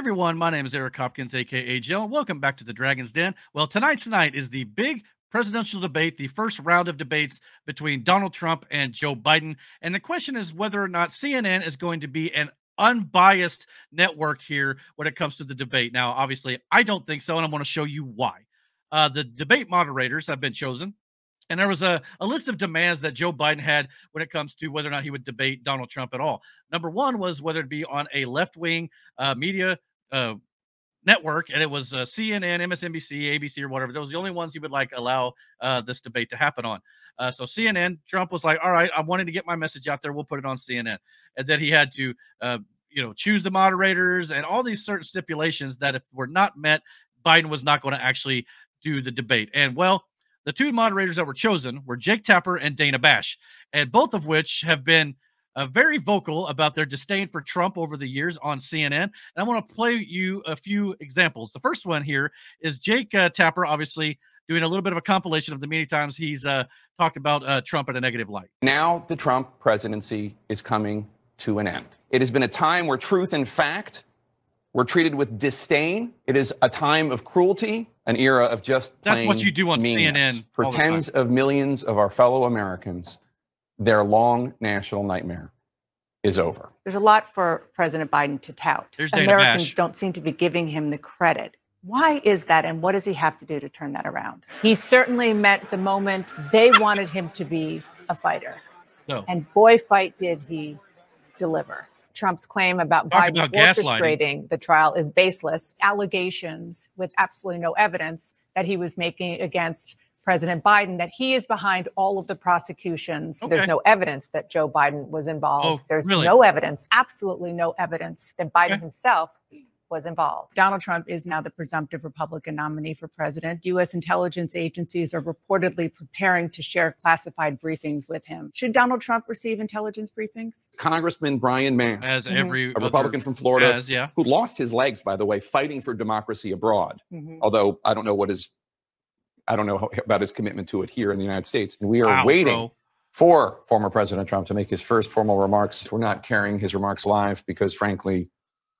everyone, my name is Eric Hopkins, aka Jill. Welcome back to the Dragon's Den. Well, tonight's night is the big presidential debate, the first round of debates between Donald Trump and Joe Biden. And the question is whether or not CNN is going to be an unbiased network here when it comes to the debate. Now, obviously, I don't think so, and I'm going to show you why. The debate moderators have been chosen. And there was a list of demands that Joe Biden had when it comes to whether or not he would debate Donald Trump at all. Number one was whether it be on a left-wing media network, and it was CNN, MSNBC, ABC, or whatever. Those were the only ones he would allow this debate to happen on. So CNN, Trump was like, all right, I'm wanting to get my message out there. We'll put it on CNN. And then he had to, choose the moderators and all these certain stipulations that if were not met, Biden was not going to actually do the debate. And well, the two moderators that were chosen were Jake Tapper and Dana Bash, and both of which have been very vocal about their disdain for Trump over the years on CNN. And I want to play you a few examples. The first one here is Jake Tapper, obviously doing a little bit of a compilation of the many times he's talked about Trump in a negative light. Now the Trump presidency is coming to an end. It has been a time where truth and fact were treated with disdain. It is a time of cruelty, an era of just plain That's what you do on meanness. CNN. For tens of millions of our fellow Americans, their long national nightmare is over. There's a lot for President Biden to tout. Americans don't seem to be giving him the credit. Why is that, and what does he have to do to turn that around? He certainly met the moment they wanted him to be a fighter. No. And boy, fight did he deliver. Trump's claim about Biden orchestrating the trial is baseless. Allegations with absolutely no evidence that he was making against President Biden, that he is behind all of the prosecutions. Okay. There's no evidence that Joe Biden was involved. Oh, There's really? no evidence, absolutely no evidence that Biden himself was involved. Donald Trump is now the presumptive Republican nominee for president. U.S. intelligence agencies are reportedly preparing to share classified briefings with him. Should Donald Trump receive intelligence briefings? Congressman Brian Mance, As every a Republican from Florida, yeah. who lost his legs, by the way, fighting for democracy abroad. Although I don't know about his commitment to it here in the United States. And we are waiting for former President Trump to make his first formal remarks. We're not carrying his remarks live because, frankly,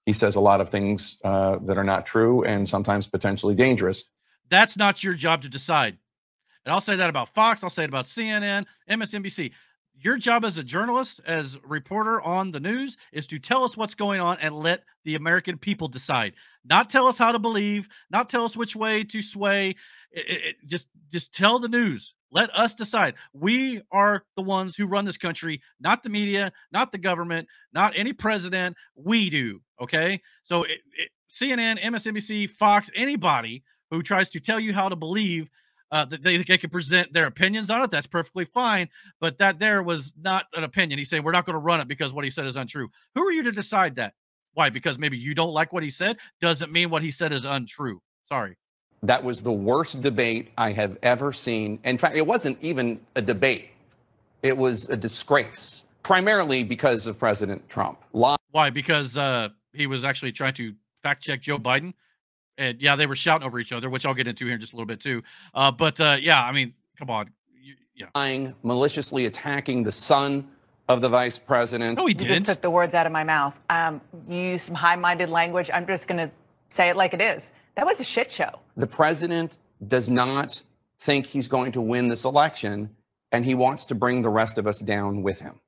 he says a lot of things that are not true and sometimes potentially dangerous. That's not your job to decide. And I'll say that about Fox. I'll say it about CNN, MSNBC. Your job as a journalist, as a reporter on the news, is to tell us what's going on and let the American people decide. Not tell us how to believe, not tell us which way to sway. Just tell the news. Let us decide. We are the ones who run this country, not the media, not the government, not any president. We do. Okay. So CNN, MSNBC, Fox, anybody who tries to tell you how to believe that they can present their opinions on it, that's perfectly fine. But that there was not an opinion. He's saying we're not going to run it because what he said is untrue. Who are you to decide that? Why? Because maybe you don't like what he said? Doesn't mean what he said is untrue. Sorry. That was the worst debate I have ever seen. In fact, it wasn't even a debate. It was a disgrace, primarily because of President Trump. Why? Because he was actually trying to fact check Joe Biden. And yeah, they were shouting over each other, which I'll get into here in just a little bit too. Yeah, I mean, come on. Lying, maliciously attacking the son of the vice president. No, he You didn't. just took the words out of my mouth. You used some high-minded language. I'm just going to say it like it is. That was a shit show. The president does not think he's going to win this election, and he wants to bring the rest of us down with him.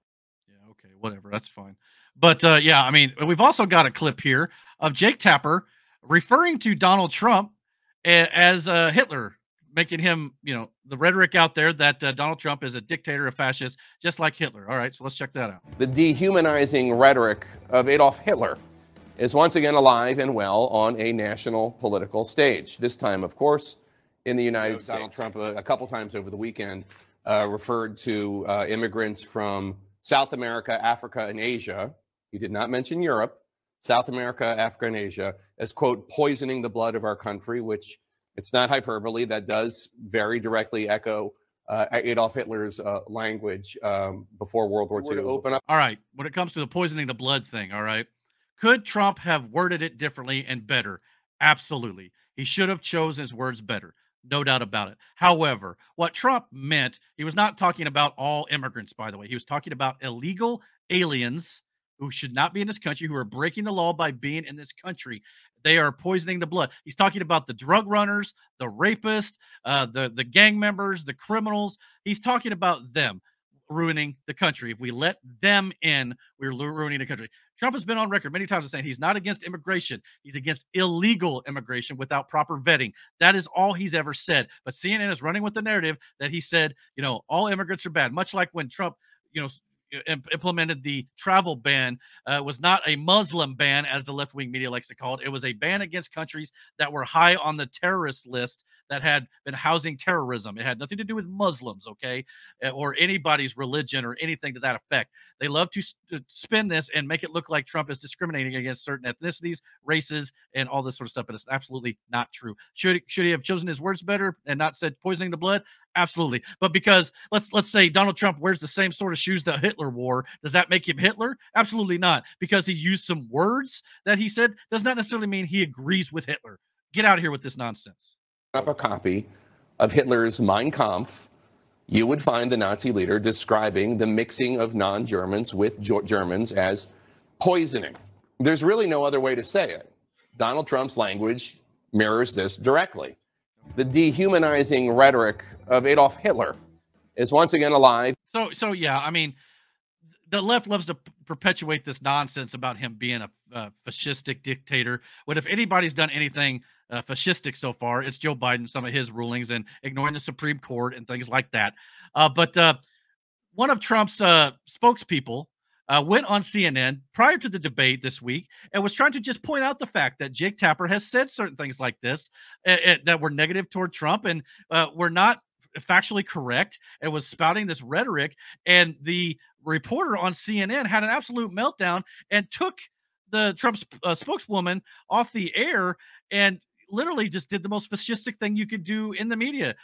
Yeah, okay, whatever, that's fine. But yeah, I mean, we've also got a clip here of Jake Tapper referring to Donald Trump as Hitler, making him, the rhetoric out there that Donald Trump is a dictator, a fascist, just like Hitler. All right, so let's check that out. The dehumanizing rhetoric of Adolf Hitler is once again alive and well on a national political stage. This time, of course, in the United States. Donald Trump, a couple times over the weekend, referred to immigrants from South America, Africa, and Asia. He did not mention Europe. South America, Africa, and Asia as, quote, poisoning the blood of our country, which it's not hyperbole. That does very directly echo Adolf Hitler's language before World War II. To open up. All right, when it comes to the poisoning the blood thing, all right, could Trump have worded it differently and better? Absolutely. He should have chosen his words better. No doubt about it. However, what Trump meant, he was not talking about all immigrants, by the way. He was talking about illegal aliens who should not be in this country, who are breaking the law by being in this country. They are poisoning the blood. He's talking about the drug runners, the rapists, the gang members, the criminals. He's talking about them ruining the country. If we let them in, we're ruining the country. Trump has been on record many times as saying he's not against immigration. He's against illegal immigration without proper vetting. That is all he's ever said. But CNN is running with the narrative that he said, you know, all immigrants are bad, much like when Trump, you know, implemented the travel ban. Was not a Muslim ban, as the left-wing media likes to call it. It was a ban against countries that were high on the terrorist list that had been housing terrorism. It had nothing to do with Muslims, okay, or anybody's religion or anything to that effect. They love to spin this and make it look like Trump is discriminating against certain ethnicities, races, and all this sort of stuff, but it's absolutely not true. Should he have chosen his words better and not said poisoning the blood? Absolutely. But because let's say Donald Trump wears the same sort of shoes that Hitler wore, does that make him Hitler? Absolutely not. Because he used some words that he said does not necessarily mean he agrees with Hitler. Get out of here with this nonsense. Up a copy of Hitler's Mein Kampf, you would find the Nazi leader describing the mixing of non-Germans with Germans as poisoning. There's really no other way to say it. Donald Trump's language mirrors this directly. The dehumanizing rhetoric of Adolf Hitler is once again alive. So yeah, I mean, the left loves to perpetuate this nonsense about him being a fascistic dictator. When if anybody's done anything fascistic so far, it's Joe Biden, some of his rulings and ignoring the Supreme Court and things like that. But one of Trump's spokespeople went on CNN prior to the debate this week and was trying to just point out the fact that Jake Tapper has said certain things like this that were negative toward Trump and were not factually correct, and was spouting this rhetoric. And the reporter on CNN had an absolute meltdown and took the Trump spokeswoman off the air and literally just did the most fascistic thing you could do in the media.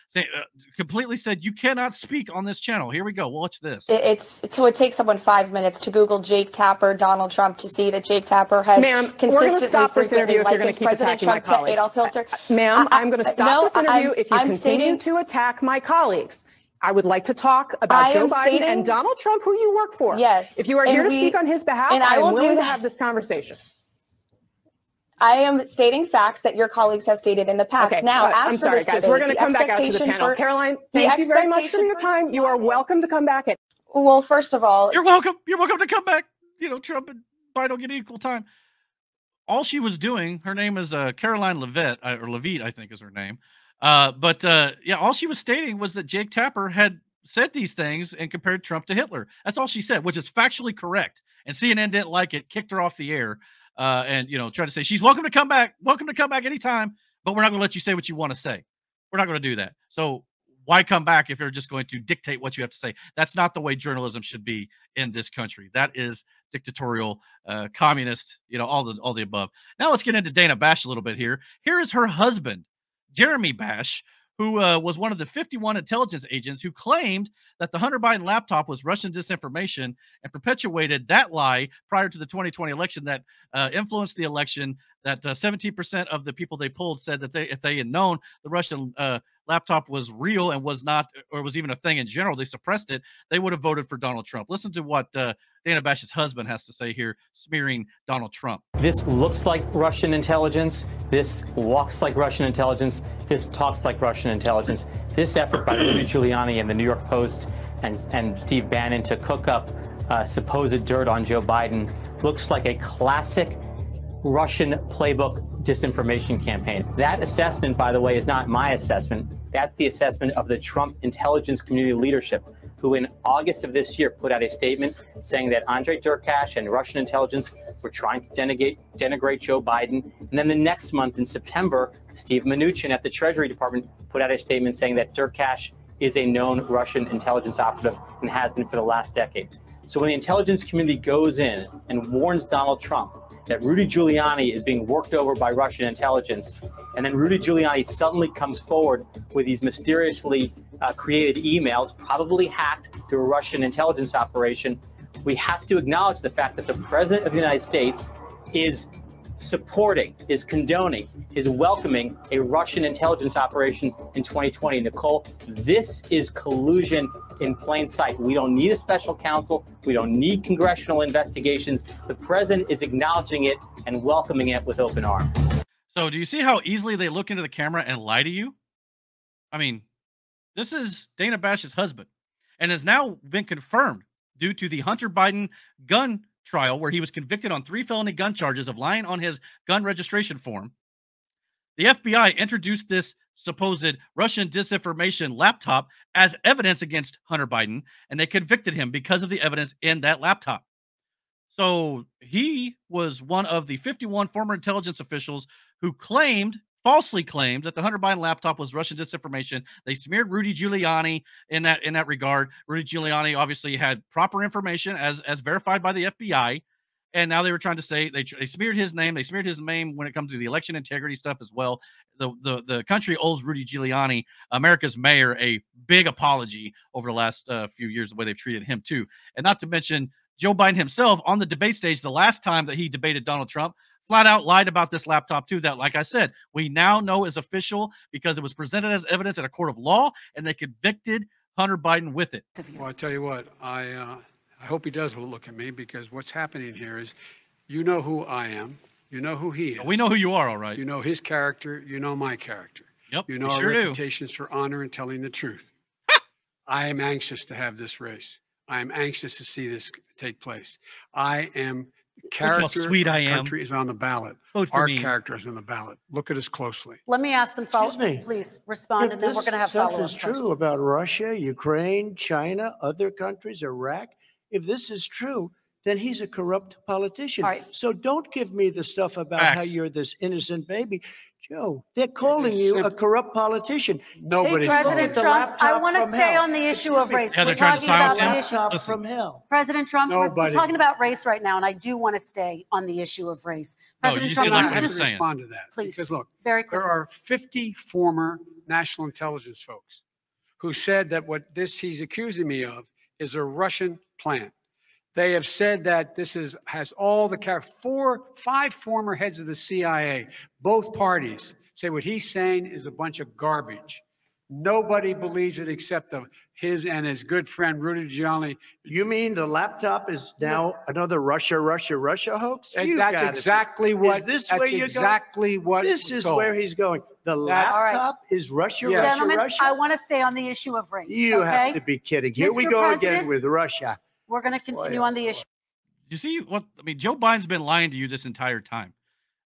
Completely said, you cannot speak on this channel. Here we go. Watch this. So it takes someone 5 minutes to Google Jake Tapper, Donald Trump, to see that Jake Tapper has consistently stop this interview if you're going to keep President attacking my Trump colleagues. Adolf Hitler. Ma'am, I'm going to stop this interview if you I'm continue to attack my colleagues. I would like to talk about Joe Biden and Donald Trump, who you work for. Yes. If you are here to speak on his behalf, I am willing to have this conversation. I am stating facts that your colleagues have stated in the past. Okay, now, I'm sorry, guys. We're going to come back out to the panel. Caroline, thank you very much for your time. You are welcome to come back. Well, first of all, you're welcome. You're welcome to come back. You know, Trump and Biden will get equal time. All she was doing, her name is Caroline Levitt, or Levitt, I think is her name. Yeah, all she was stating was that Jake Tapper had said these things and compared Trump to Hitler. That's all she said, which is factually correct. And CNN didn't like it, kicked her off the air. And, you know, try to say she's welcome to come back anytime, but we're not going to let you say what you want to say. We're not going to do that. So why come back if you're just going to dictate what you have to say? That's not the way journalism should be in this country. That is dictatorial, communist, you know, all the above. Now let's get into Dana Bash a little bit here. Here is her husband, Jeremy Bash, who was one of the 51 intelligence agents who claimed that the Hunter Biden laptop was Russian disinformation and perpetuated that lie prior to the 2020 election that influenced the election, that 17% of the people they polled said that if they had known the Russian laptop was real and was not, or was even a thing in general, they suppressed it, they would have voted for Donald Trump. Listen to what Dana Bash's husband has to say here, smearing Donald Trump. This looks like Russian intelligence. This walks like Russian intelligence. This talks like Russian intelligence. This effort by Rudy Giuliani and the New York Post and Steve Bannon to cook up supposed dirt on Joe Biden looks like a classic Russian playbook disinformation campaign. That assessment, by the way, is not my assessment. That's the assessment of the Trump intelligence community leadership, who in August of this year put out a statement saying that Andrei Derkash and Russian intelligence were trying to denigrate Joe Biden. And then the next month in September, Steve Mnuchin at the Treasury Department put out a statement saying that Derkash is a known Russian intelligence operative and has been for the last decade. So when the intelligence community goes in and warns Donald Trump that Rudy Giuliani is being worked over by Russian intelligence, and then Rudy Giuliani suddenly comes forward with these mysteriously created emails, probably hacked through a Russian intelligence operation, we have to acknowledge the fact that the President of the United States is supporting, is condoning, is welcoming a Russian intelligence operation in 2020. Nicole, this is collusion in plain sight. We don't need a special counsel. We don't need congressional investigations. The president is acknowledging it and welcoming it with open arms. So do you see how easily they look into the camera and lie to you? I mean, this is Dana Bash's husband and has now been confirmed due to the Hunter Biden gun trial where he was convicted on 3 felony gun charges of lying on his gun registration form. The FBI introduced this supposed Russian disinformation laptop as evidence against Hunter Biden, and they convicted him because of the evidence in that laptop. So he was one of the 51 former intelligence officials who falsely claimed that the Hunter Biden laptop was Russian disinformation. They smeared Rudy Giuliani in that regard. Rudy Giuliani obviously had proper information as verified by the FBI. And now they were trying to say they smeared his name. They smeared his name when it comes to the election integrity stuff as well. The country owes Rudy Giuliani, America's mayor, a big apology over the last few years, the way they've treated him too. And not to mention Joe Biden himself on the debate stage, the last time that he debated Donald Trump, flat out lied about this laptop too. That, like I said, we now know is official because it was presented as evidence at a court of law and they convicted Hunter Biden with it. Well, I tell you what, I hope he does look at me, because what's happening here is, you know who I am. You know who he is. We know who you are, all right. You know his character. You know my character. Yep, you know our reputations for honor and telling the truth. I am anxious to have this race. I am anxious to see this take place. I am character. Look how sweet I am. Country is on the ballot. Our character is on the ballot. Look at us closely. Let me ask some follow-up. Please respond, and then we're going to have follow-up. If this stuff is true about Russia, Ukraine, China, other countries, Iraq, if this is true, then he's a corrupt politician. So don't give me the stuff about how you're this innocent baby. Joe, they're calling you a corrupt politician. Nobody's President Trump, I want to stay on the issue of race. Yeah, we're they're trying to talking silence about the him. issue. From hell. President Trump, we're talking about race right now, and I do want to stay on the issue of race. President Trump, I have to respond to that. Please, because look, very quickly. There are 50 former national intelligence folks who said that what he's accusing me of is a Russian plan. They have said that this has all the 5 former heads of the CIA, both parties, say what he's saying is a bunch of garbage. Nobody believes it except his and his good friend Rudy Giuliani. You mean the laptop is now another Russia hoax? And that's exactly what. Is this where you're going? This is where he's going. The laptop is Russia, Gentlemen, Russia. I want to stay on the issue of race. You have to be kidding. Here we go again with Russia. We're going to continue on the issue. You see what I mean? Joe Biden's been lying to you this entire time,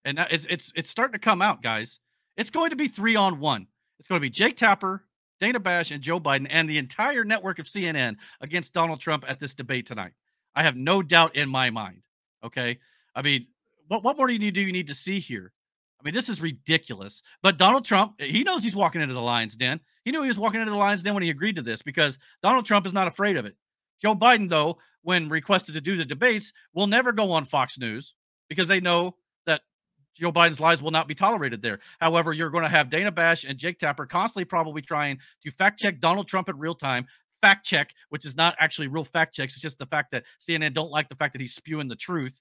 and now it's starting to come out, guys. It's going to be 3-on-1. It's going to be Jake Tapper, Dana Bash, and Joe Biden, and the entire network of CNN against Donald Trump at this debate tonight. I have no doubt in my mind. Okay, I mean, what more do you need to see here? I mean, this is ridiculous. But Donald Trump, he knows he's walking into the lion's den. He knew he was walking into the lion's den when he agreed to this, because Donald Trump is not afraid of it. Joe Biden, though, when requested to do the debates, will never go on Fox News because they know that Joe Biden's lies will not be tolerated there. However, you're going to have Dana Bash and Jake Tapper constantly probably trying to fact check Donald Trump in real time. Fact check, which is not actually real fact checks. It's just the fact that CNN don't like the fact that he's spewing the truth.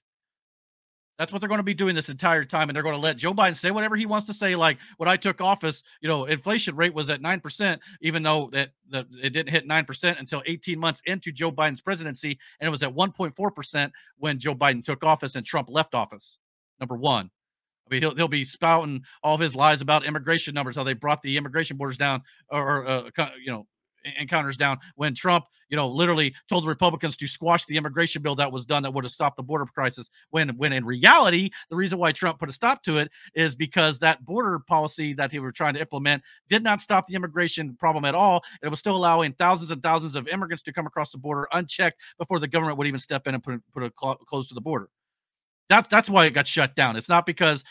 That's what they're going to be doing this entire time. And they're going to let Joe Biden say whatever he wants to say. Like, when I took office, inflation rate was at 9%, even though it didn't hit 9% until 18 months into Joe Biden's presidency. And it was at 1.4% when Joe Biden took office and Trump left office. Number one. I mean, he'll be spouting all of his lies about immigration numbers, how they brought the immigration borders down encounters down when Trump, literally told the Republicans to squash the immigration bill that was done that would have stopped the border crisis. When in reality, the reason why Trump put a stop to it is because that border policy that they were trying to implement did not stop the immigration problem at all. It was still allowing thousands and thousands of immigrants to come across the border unchecked before the government would even step in and put a close to the border. That's why it got shut down. It's not because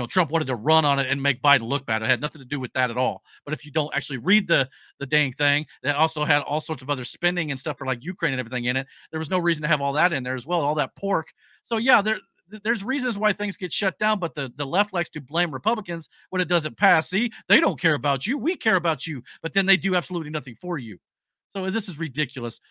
Trump wanted to run on it and make Biden look bad. It had nothing to do with that at all. But if you don't actually read the dang thing, that also had all sorts of other spending and stuff for like Ukraine and everything in it. There was no reason to have all that in there as well, all that pork. So yeah, there's reasons why things get shut down, but the left likes to blame Republicans when it doesn't pass. See, they don't care about you. We care about you, but then they do absolutely nothing for you. So this is ridiculous,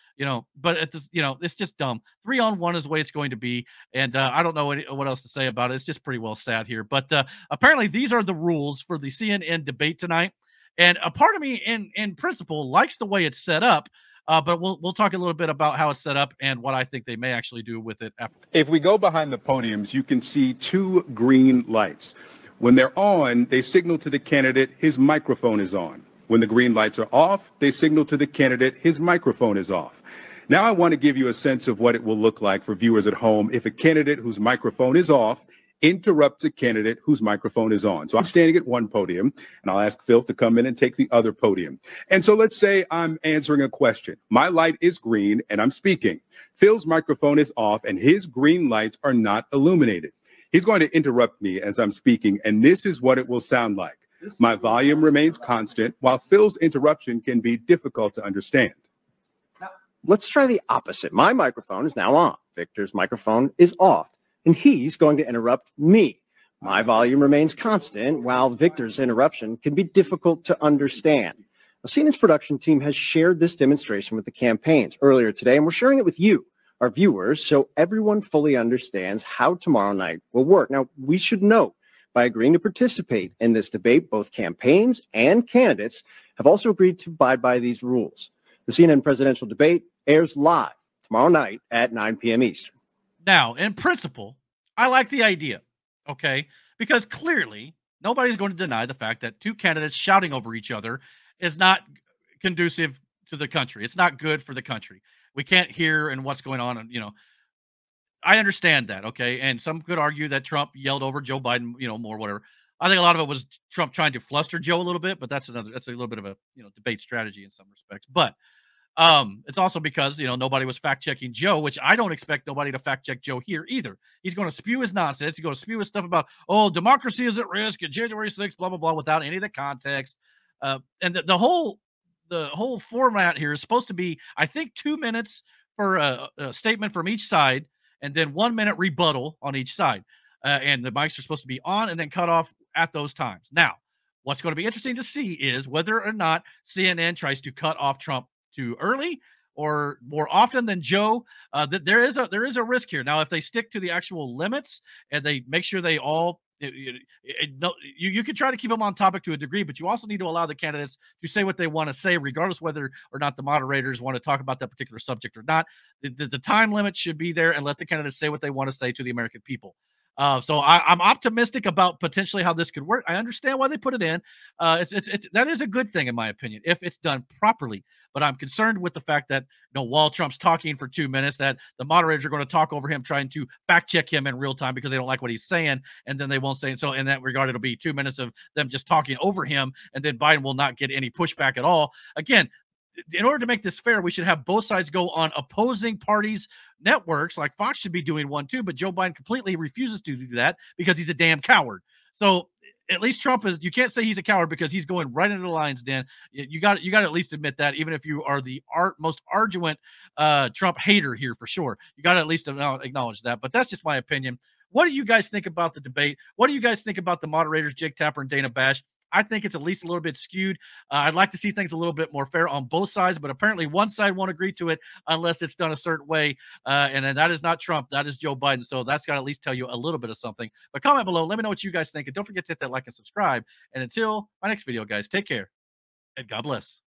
but at this, it's just dumb. 3-on-1 is the way it's going to be. And I don't know what else to say about it. It's just pretty well sad here. But apparently these are the rules for the CNN debate tonight. And a part of me in principle likes the way it's set up. But we'll talk a little bit about how it's set up and what I think they may actually do with it after. If we go behind the podiums, you can see 2 green lights. When they're on, they signal to the candidate his microphone is on. When the green lights are off, they signal to the candidate his microphone is off. Now I want to give you a sense of what it will look like for viewers at home if a candidate whose microphone is off interrupts a candidate whose microphone is on. So I'm standing at one podium, and I'll ask Phil to come in and take the other podium. And so let's say I'm answering a question. My light is green, and I'm speaking. Phil's microphone is off, and his green lights are not illuminated. He's going to interrupt me as I'm speaking, and this is what it will sound like. My volume remains constant, while Phil's interruption can be difficult to understand. Now, let's try the opposite. My microphone is now on. Victor's microphone is off, and he's going to interrupt me. My volume remains constant, while Victor's interruption can be difficult to understand. Now, CNN's production team has shared this demonstration with the campaigns earlier today, and we're sharing it with you, our viewers, so everyone fully understands how tomorrow night will work. Now, we should note, by agreeing to participate in this debate, both campaigns and candidates have also agreed to abide by these rules. The CNN presidential debate airs live tomorrow night at 9 p.m. Eastern. Now, in principle, I like the idea, okay? Because clearly, nobody's going to deny the fact that 2 candidates shouting over each other is not conducive to the country. It's not good for the country. We can't hear and what's going on, and I understand that, okay? And some could argue that Trump yelled over Joe Biden, more whatever. I think a lot of it was Trump trying to fluster Joe a little bit, but that's a little bit of a, debate strategy in some respects. But it's also because, nobody was fact-checking Joe, which I don't expect nobody to fact-check Joe here either. He's going to spew his nonsense. He's going to spew his stuff about, democracy is at risk at January 6th, blah, blah, blah, without any of the context. And the whole format here is supposed to be, I think, 2 minutes for a statement from each side, and then 1 minute rebuttal on each side. And the mics are supposed to be on and then cut off at those times. Now, what's going to be interesting to see is whether or not CNN tries to cut off Trump too early or more often than Joe. That there is a risk here. Now, if they stick to the actual limits and they make sure they all you can try to keep them on topic to a degree, but you also need to allow the candidates to say what they want to say, regardless whether or not the moderators want to talk about that particular subject or not. The time limit should be there, and let the candidates say what they want to say to the American people. So I'm optimistic about potentially how this could work. I understand why they put it in. That is a good thing in my opinion if it's done properly. But I'm concerned with the fact that while Trump's talking for 2 minutes, that the moderators are going to talk over him, trying to fact check him in real time because they don't like what he's saying, and then they won't say it. So in that regard, it'll be 2 minutes of them just talking over him, and then Biden will not get any pushback at all. Again, in order to make this fair, we should have both sides go on opposing parties' networks. Like Fox should be doing one too, but Joe Biden completely refuses to do that because he's a damn coward. So at least Trump is, you can't say he's a coward because he's going right into the lion's den. You got to at least admit that, even if you are the most arduous Trump hater here for sure. You got to at least acknowledge that. But that's just my opinion. What do you guys think about the debate? What do you guys think about the moderators, Jake Tapper and Dana Bash? I think it's at least a little bit skewed. I'd like to see things a little bit more fair on both sides, but apparently one side won't agree to it unless it's done a certain way. And that is not Trump. That is Joe Biden. So that's got to at least tell you a little bit of something. But comment below. Let me know what you guys think. And don't forget to hit that like and subscribe. And until my next video, guys, take care and God bless.